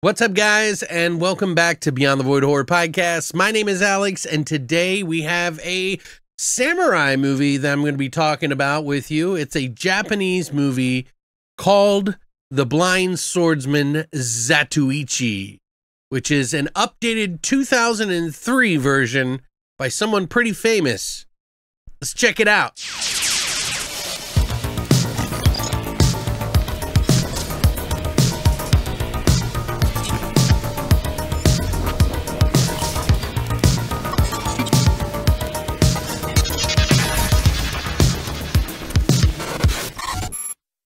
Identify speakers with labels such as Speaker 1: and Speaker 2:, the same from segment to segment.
Speaker 1: What's up, guys, and welcome back to Beyond the Void Horror Podcast. My name is Alex, and today we have a samurai movie that I'm going to be talking about with you. It's a Japanese movie called The Blind Swordsman Zatoichi, which is an updated 2003 version by someone pretty famous. Let's check it out.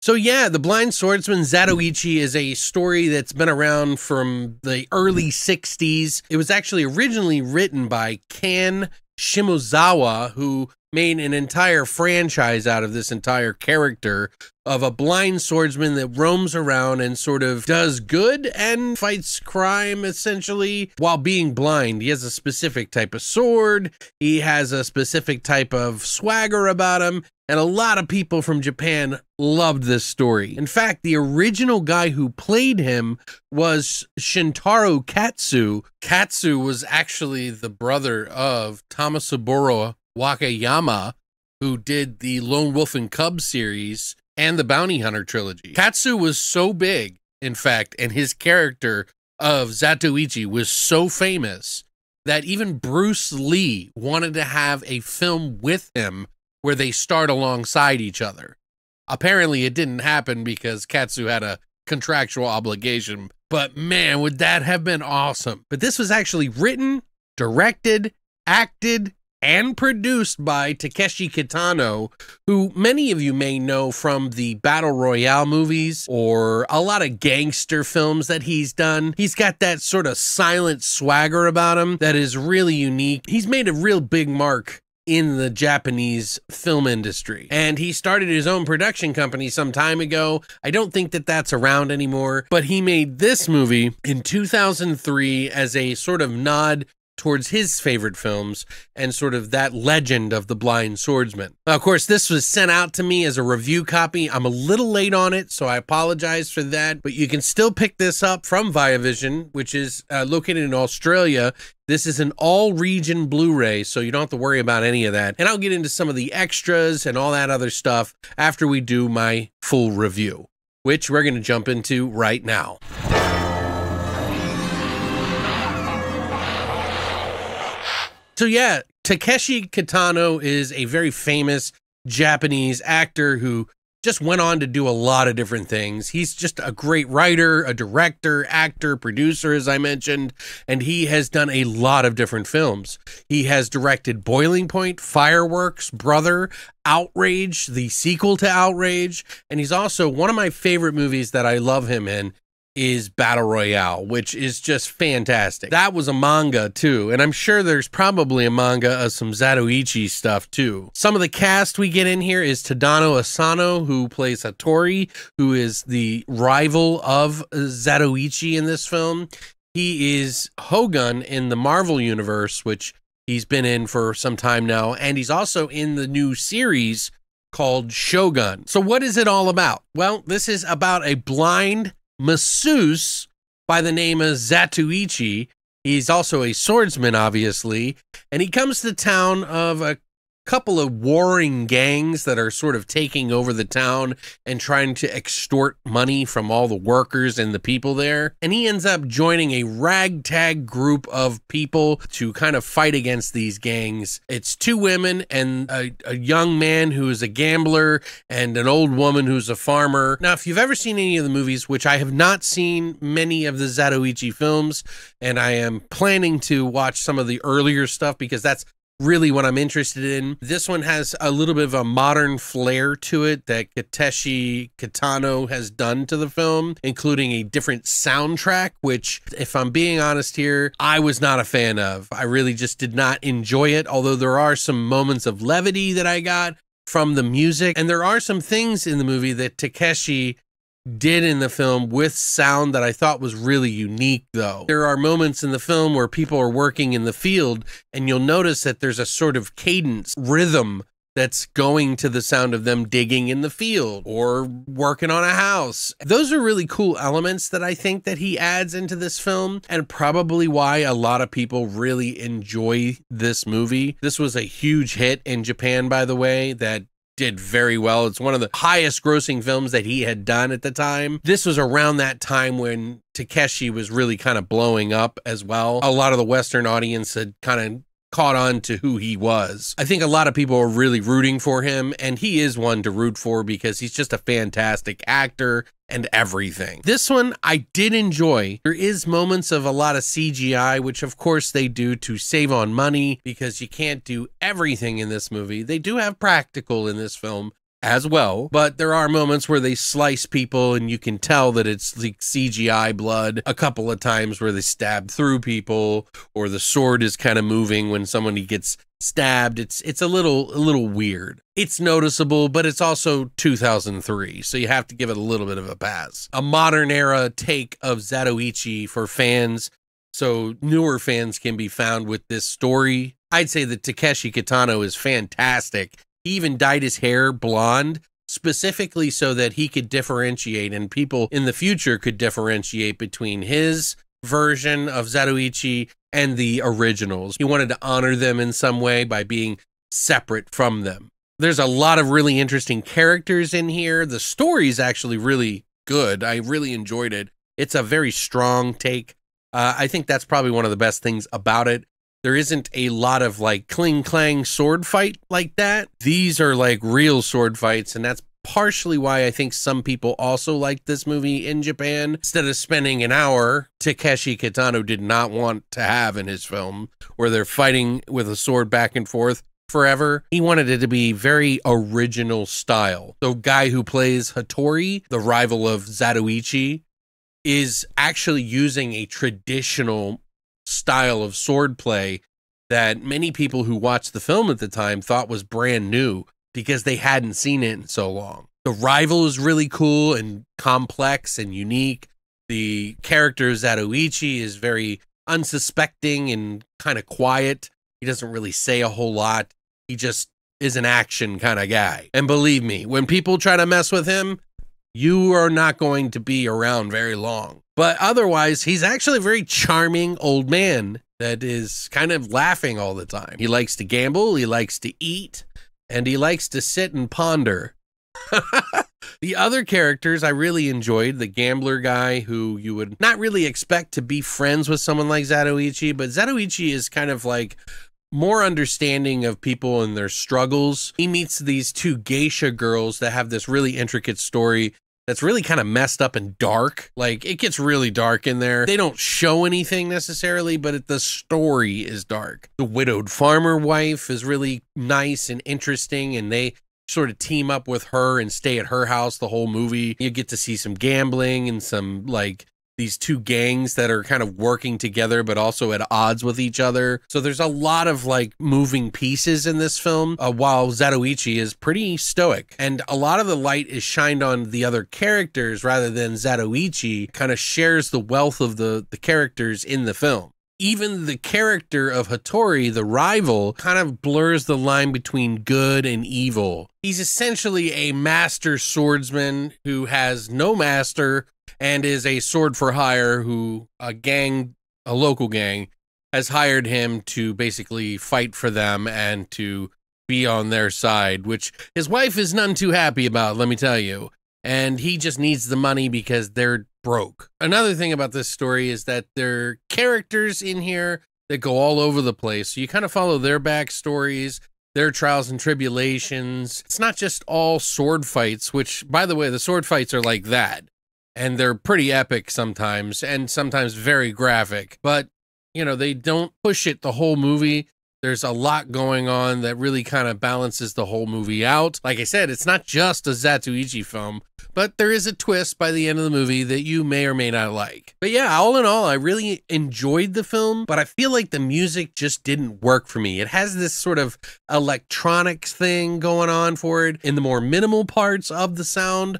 Speaker 1: So yeah, The Blind Swordsman Zatoichi is a story that's been around from the early 60s. It was actually originally written by Kan Shimozawa, who made an entire franchise out of this entire character of a blind swordsman that roams around and sort of does good and fights crime, essentially, while being blind. He has a specific type of sword, he has a specific type of swagger about him, and a lot of people from Japan loved this story. In fact, the original guy who played him was Shintaro Katsu. Katsu was actually the brother of Tamasaburo Wakayama, who did the Lone Wolf and Cub series and the Bounty Hunter trilogy. Katsu was so big, in fact, and his character of Zatoichi was so famous that even Bruce Lee wanted to have a film with him where they start alongside each other. Apparently it didn't happen because Katsu had a contractual obligation, but man, would that have been awesome. But this was actually written, directed, acted, and produced by Takeshi Kitano, who many of you may know from the Battle Royale movies or a lot of gangster films that he's done. He's got that sort of silent swagger about him that is really unique. He's made a real big mark in the Japanese film industry, and he started his own production company some time ago. I don't think that that's around anymore, but he made this movie in 2003 as a sort of nod towards his favorite films and sort of that legend of the blind swordsman. Now, of course, this was sent out to me as a review copy. I'm a little late on it, so I apologize for that, but you can still pick this up from Viavision, which is located in Australia. This is an all-region Blu-ray, so you don't have to worry about any of that. And I'll get into some of the extras and all that other stuff after we do my full review, which we're going to jump into right now. So yeah, Takeshi Kitano is a very famous Japanese actor who just went on to do a lot of different things. He's just a great writer, a director, actor, producer, as I mentioned, and he has done a lot of different films. He has directed Boiling Point, Fireworks, Brother, Outrage, the sequel to Outrage, and he's also, one of my favorite movies that I love him in is Battle Royale, which is just fantastic. That was a manga too, and I'm sure there's probably a manga of some Zatoichi stuff too. Some of the cast we get in here is Tadano Asano, who plays Hattori, who is the rival of Zatoichi in this film. He is Hogun in the Marvel Universe, which he's been in for some time now, and he's also in the new series called Shogun. So what is it all about? Well, this is about a blind masseuse by the name of Zatoichi. He's also a swordsman, obviously, and he comes to the town of a couple of warring gangs that are sort of taking over the town and trying to extort money from all the workers and the people there. And he ends up joining a ragtag group of people to kind of fight against these gangs. It's two women and a young man who is a gambler and an old woman who's a farmer. Now, if you've ever seen any of the movies, which I have not seen many of the Zatoichi films, and I am planning to watch some of the earlier stuff because that's really what I'm interested in. This one has a little bit of a modern flair to it that Takeshi Kitano has done to the film, including a different soundtrack, which, if I'm being honest here, I was not a fan of. I really just did not enjoy it, although there are some moments of levity that I got from the music, and there are some things in the movie that Takeshi did in the film with sound that I thought was really unique, though. There are moments in the film where people are working in the field, and you'll notice that there's a sort of cadence, rhythm that's going to the sound of them digging in the field or working on a house. Those are really cool elements that I think that he adds into this film, and probably why a lot of people really enjoy this movie. This was a huge hit in Japan, by the way, that did very well. It's one of the highest grossing films that he had done at the time. This was around that time when Takeshi was really kind of blowing up as well. A lot of the Western audience had kind of caught on to who he was. I think a lot of people are really rooting for him, and he is one to root for because he's just a fantastic actor and everything. This one I did enjoy. There is moments of a lot of CGI, which of course they do to save on money because you can't do everything in this movie. They do have practical in this film as well, but there are moments where they slice people and you can tell that it's like CGI blood. A couple of times where they stab through people, or the sword is kind of moving when somebody gets stabbed. It's a little weird. It's noticeable, but it's also 2003, so you have to give it a little bit of a pass. A modern era take of Zatoichi for fans, so newer fans can be found with this story. I'd say that Takeshi Kitano is fantastic. He even dyed his hair blonde specifically so that he could differentiate, and people in the future could differentiate between his version of Zatoichi and the originals. He wanted to honor them in some way by being separate from them. There's a lot of really interesting characters in here. The story's actually really good. I really enjoyed it. It's a very strong take. I think that's probably one of the best things about it. There isn't a lot of like cling clang sword fight like that. These are like real sword fights, and that's partially why I think some people also like this movie in Japan. Instead of spending an hour, Takeshi Kitano did not want to have in his film, where they're fighting with a sword back and forth forever. He wanted it to be very original style. The guy who plays Hattori, the rival of Zatoichi, is actually using a traditional style of swordplay that many people who watched the film at the time thought was brand new because they hadn't seen it in so long. The rival is really cool and complex and unique. The character Zatoichi is very unsuspecting and kind of quiet. He doesn't really say a whole lot. He just is an action kind of guy. And believe me, when people try to mess with him, you are not going to be around very long. But otherwise, he's actually a very charming old man that is kind of laughing all the time. He likes to gamble, he likes to eat, and he likes to sit and ponder. The other characters I really enjoyed. The gambler guy, who you would not really expect to be friends with someone like Zatoichi, but Zatoichi is kind of like more understanding of people and their struggles. He meets these two geisha girls that have this really intricate story that's really kind of messed up and dark. Like, it gets really dark in there. They don't show anything necessarily, but the story is dark. The widowed farmer wife is really nice and interesting, and they sort of team up with her and stay at her house the whole movie. You get to see some gambling and some, like, these two gangs that are kind of working together but also at odds with each other. So there's a lot of like moving pieces in this film, while Zatoichi is pretty stoic, and a lot of the light is shined on the other characters rather than Zatoichi kind of shares the wealth of the characters in the film. Even the character of Hattori, the rival, kind of blurs the line between good and evil. He's essentially a master swordsman who has no master and is a sword for hire, who a local gang, has hired him to basically fight for them and to be on their side, which his wife is none too happy about, let me tell you. And he just needs the money because they're broke. Another thing about this story is that there are characters in here that go all over the place. So you kind of follow their backstories, their trials and tribulations. It's not just all sword fights, which, by the way, the sword fights are like that. And they're pretty epic sometimes, and sometimes very graphic. But, you know, they don't push it the whole movie. There's a lot going on that really kind of balances the whole movie out. Like I said, it's not just a Zatoichi film, but there is a twist by the end of the movie that you may or may not like. But yeah, all in all, I really enjoyed the film, but I feel like the music just didn't work for me. It has this sort of electronics thing going on for it in the more minimal parts of the sound.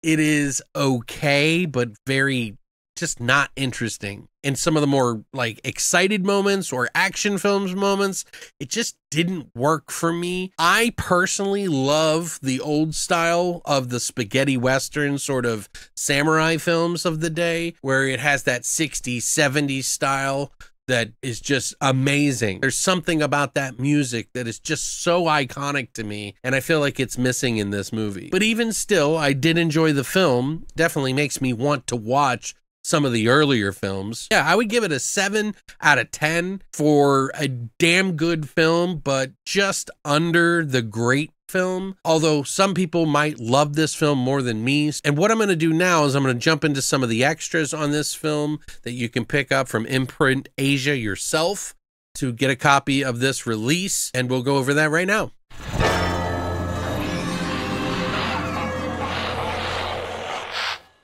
Speaker 1: It is okay, but very just not interesting. In some of the more like excited moments or action films moments, it just didn't work for me. I personally love the old style of the spaghetti western sort of samurai films of the day, where it has that 60s, 70s style that is just amazing. There's something about that music that is just so iconic to me, and I feel like it's missing in this movie. But even still, I did enjoy the film. Definitely makes me want to watch some of the earlier films. Yeah, I would give it a 7 out of 10 for a damn good film, but just under the great film. Although some people might love this film more than me. And what I'm going to do now is I'm going to jump into some of the extras on this film that you can pick up from Imprint Asia yourself to get a copy of this release. And we'll go over that right now.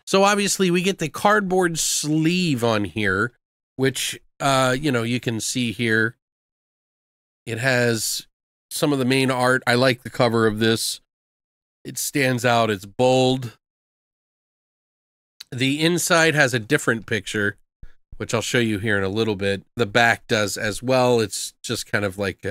Speaker 1: So obviously we get the cardboard sleeve on here, which, you know, you can see here. It has some of the main art. I like the cover of this. It stands out. It's bold. The inside has a different picture, which I'll show you here in a little bit. The back does as well. It's just kind of like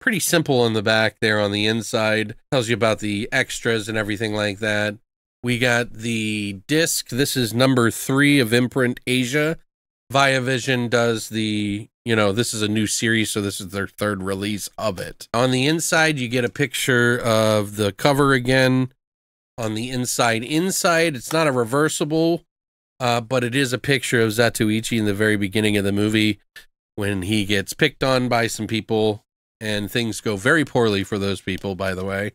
Speaker 1: pretty simple on the back there. On the inside tells you about the extras and everything like that. We got the disc. This is number 3 of Imprint Asia. Viavision does the, you know, this is a new series, so this is their 3rd release of it. On the inside, you get a picture of the cover again. On the inside, it's not a reversible, but it is a picture of Zatoichi in the very beginning of the movie when he gets picked on by some people, and things go very poorly for those people, by the way.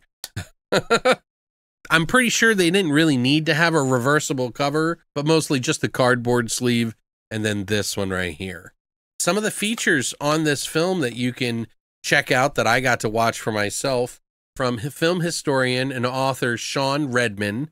Speaker 1: I'm pretty sure they didn't really need to have a reversible cover, but mostly just the cardboard sleeve, and then this one right here. Some of the features on this film that you can check out that I got to watch for myself from film historian and author Sean Redman,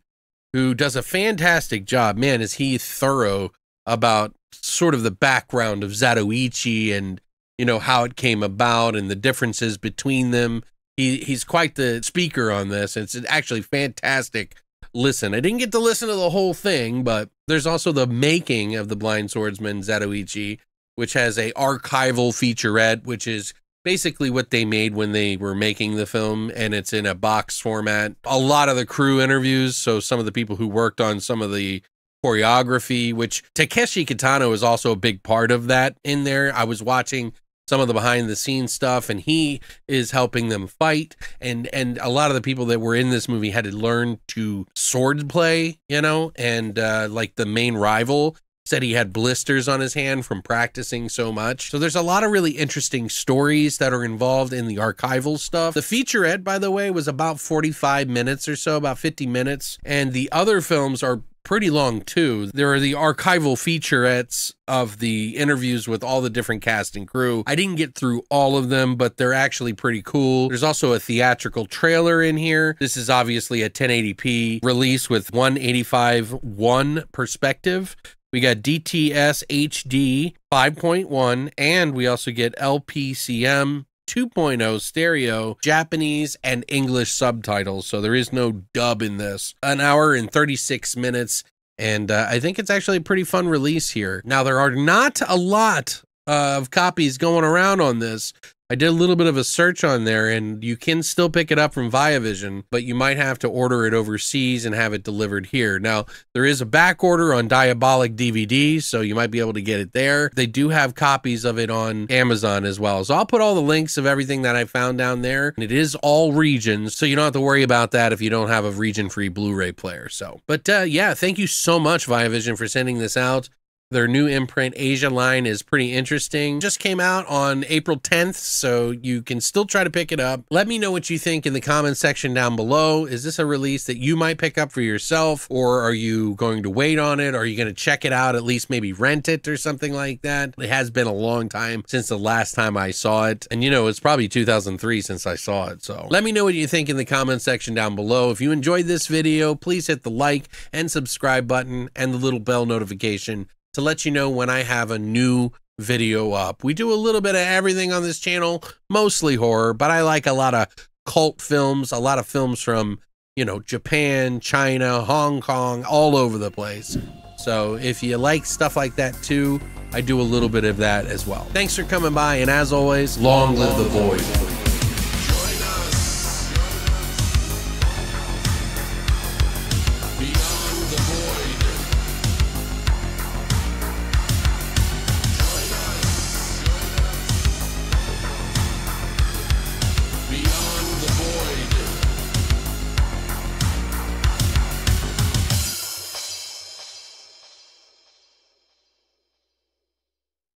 Speaker 1: who does a fantastic job. Man, is he thorough about sort of the background of Zatoichi and, you know, how it came about and the differences between them. He's quite the speaker on this. It's actually fantastic. Listen, I didn't get to listen to the whole thing, but there's also the making of the Blind Swordsman Zatoichi, which has a archival featurette, which is basically what they made when they were making the film, and it's in a box format. A lot of the crew interviews, so some of the people who worked on some of the choreography, which Takeshi Kitano is also a big part of that in there. I was watching some of the behind the scenes stuff, and he is helping them fight. And a lot of the people that were in this movie had to learn to sword play, you know, and like the main rival said he had blisters on his hand from practicing so much. So there's a lot of really interesting stories that are involved in the archival stuff. The featurette, by the way, was about 45 minutes or so, about 50 minutes. And the other films are pretty long too. There are the archival featurettes of the interviews with all the different cast and crew. I didn't get through all of them, but they're actually pretty cool. There's also a theatrical trailer in here. This is obviously a 1080p release with 185/1 perspective. We got DTS HD 5.1, and we also get LPCM 2.0 stereo, Japanese and English subtitles, so there is no dub in this. 1 hour and 36 minutes, and I think it's actually a pretty fun release here. Now, there are not a lot of copies going around on this. I did a little bit of a search on there, and you can still pick it up from Viavision, but you might have to order it overseas and have it delivered here. Now, there is a back order on Diabolic DVD, so you might be able to get it there. They do have copies of it on Amazon as well. So I'll put all the links of everything that I found down there. And it is all regions, so you don't have to worry about that if you don't have a region-free Blu-ray player. So, but yeah, thank you so much, Viavision, for sending this out. Their new Imprint Asia line is pretty interesting. Just came out on April 10th, so you can still try to pick it up. Let me know what you think in the comment section down below. Is this a release that you might pick up for yourself, or are you going to wait on it? Are you going to check it out, at least maybe rent it or something like that? It has been a long time since the last time I saw it, and you know, it's probably 2003 since I saw it, so let me know what you think in the comment section down below. If you enjoyed this video, please hit the like and subscribe button and the little bell notification to let you know when I have a new video up. We do a little bit of everything on this channel, mostly horror, but I like a lot of cult films, a lot of films from, you know, Japan, China, Hong Kong, all over the place. So if you like stuff like that too, I do a little bit of that as well. Thanks for coming by, and as always, long live the void.